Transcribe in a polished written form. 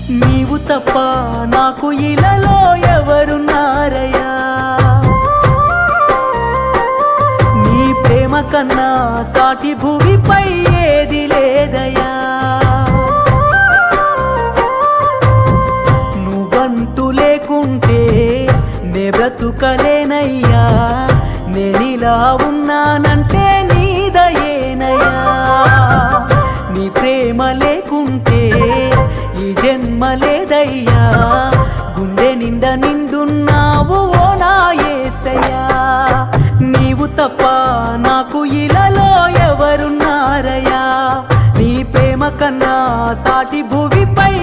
నీవు తప్ప నాకు ఇలాలో ఎవరున్నారయ్యా, నీ ప్రేమ కన్నా సాటి భూమిపై ఏది లేదయ్యా, నువ్వంటూ లేకుంటే నే బ్రతుకలేనయ్యా, నేనిలా ఉన్నానంటే నీ దయేనయ్యా, నీ ప్రేమ లేకుంటే ఈ జన్మ లేదయ్యా, గుండె నిండా నిండున్నావు ఓ నా యేసయ్యా, నీవు తప్ప నాకు ఇలాలో ఎవరున్నారయ్యా, నీ ప్రేమ కన్నా సాటి భూమిపై